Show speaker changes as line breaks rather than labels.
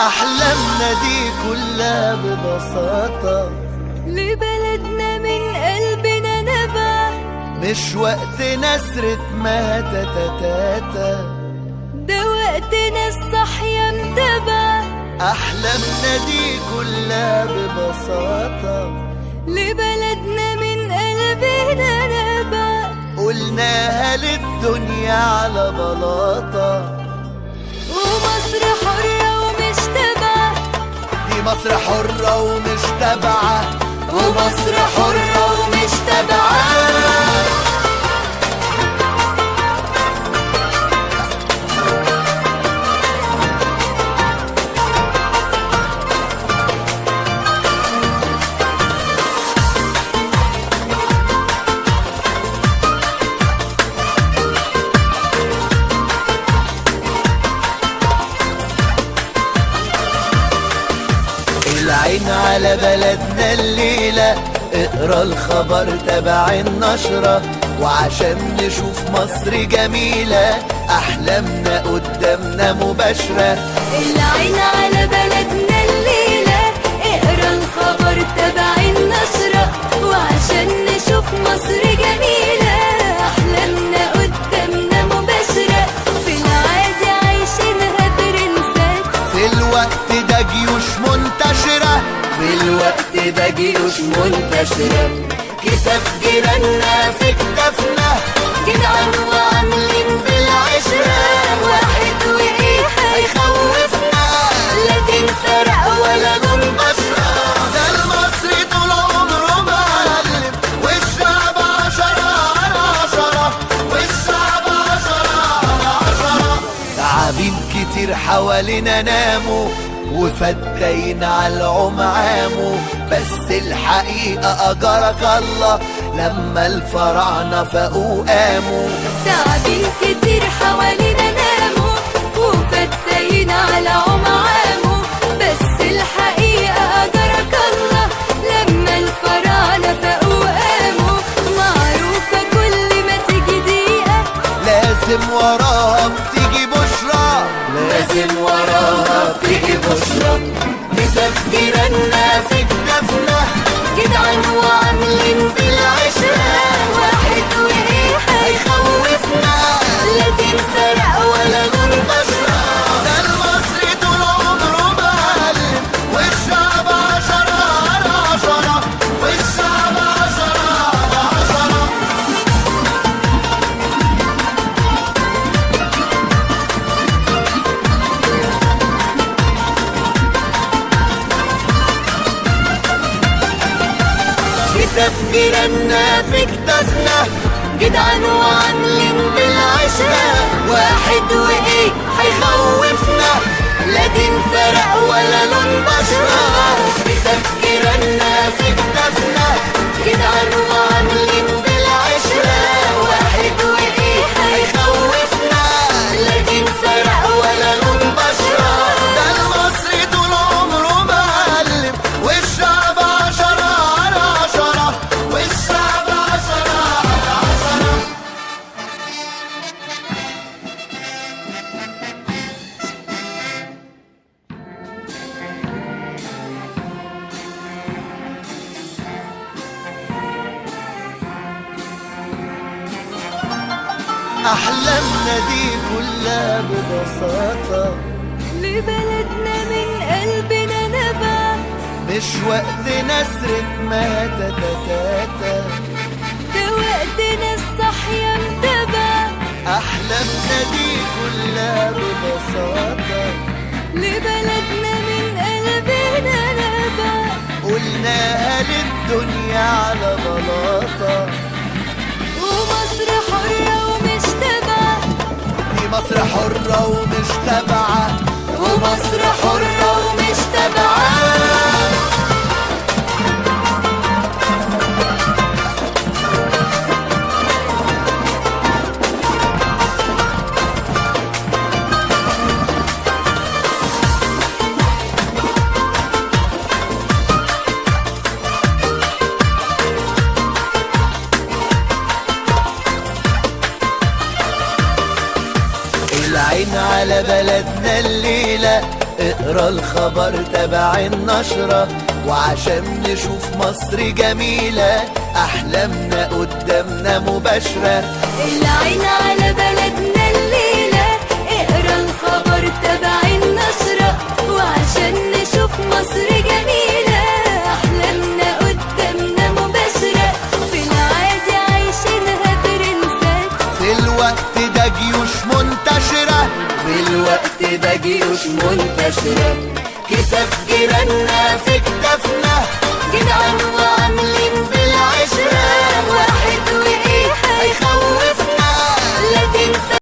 أحلامنا دي كلها ببساطة
لبلدنا من قلبنا نبع،
مش وقت نسرة ما تاتا،
ده وقتنا الصحية متبع.
أحلامنا دي كلها ببساطة
لبلدنا من قلبنا نبع،
قلناها للدنيا على بلاطة.
ومصر حرة ومش تبع،
دي مصر حرة ومش تبعة،
ومصر حرة ومش تبعة.
العين على بلدنا الليلة، اقرا الخبر تبع النشرة، وعشان نشوف مصر جميلة أحلامنا قدامنا مباشرة.
العين على بلدنا الليلة، اقرا الخبر تبع النشرة، وعشان نشوف مصر جميلة أحلامنا قدامنا مباشرة. في العادي عايشينها برنسات،
في الوقت ده جيوش منتشرة، في الوقت ده جيوش منتشرة، كتاف جيراننا في كتافنا،
جدعان وعاملين بالعشرة، واحد وإيه هيخوفنا، لا دين فرق ولا لون بشرة.
ده المصري طول عمره معلم، والشعب 10/10، والشعب 10/10. تعابين كتير حوالينا ناموا، وفتاين على العمعامو، بس الحقيقة أجرك الله لما الفراعنة فاقوا قاموا.
تعابين كتير حوالينا ناموا، وفتاين على عمعامو، بس الحقيقة أجرك الله لما الفراعنة فاقوا قاموا. معروفة كل ما تيجي دقيقة
لازم وراها بتيجي بشرى، لازم وراها بتيجي بشرى، كتاف جيراننا في كتافنا،
جدعان وعاملين بالعشرة، واحد وإيه هيخوفنا، لا دين فرق ولا لون بشرة.
ده المصري طول عمره معلم، والشعب 10/10، والشعب 10/10. كتاف جيراننا في كتافنا،
جدعان وعاملين بالعشرة، واحد وإيه هيخوفنا، لا دين فرق ولا لون بشرة.
بتفكيرنا في كتافنا،
جدعان وعاملين بالعشرة، واحد وإيه هيخوفنا، لا دين فرق ولا لون بشرة.
ده المصري طول عمره معلم، والشعب 10/10، والشعب 10/10. أحلامنا دي كلها ببساطة
لبلدنا من قلبنا نبع،
مش وقت نسرة ما تاتا،
ده وقتنا الصحية متبع.
أحلامنا دي كلها ببساطة
لبلدنا من قلبنا نبع،
قلناها للدنيا على بلاطة.
ومصر حرة ومش تبع،
دي مصر حرة ومش تبعة،
ومصر حرة ومش تبعة.
العين على بلدنا الليلة، اقرا الخبر تبع النشرة، وعشان نشوف مصر جميلة أحلامنا قدامنا مباشرة.
العين على بلدنا الليلة، اقرا الخبر تبع النشرة، وعشان نشوف مصر جميلة أحلامنا قدامنا مباشرة. في العادي عايشينها برنسات،
في الوقت ده جيوش منتشرة، في الوقت ده جيوش منتشرة، كتاف جيراننا في كتافنا،
جدعان وعاملين بالعشرة، واحد وإيه هيخوفنا، لا تنسى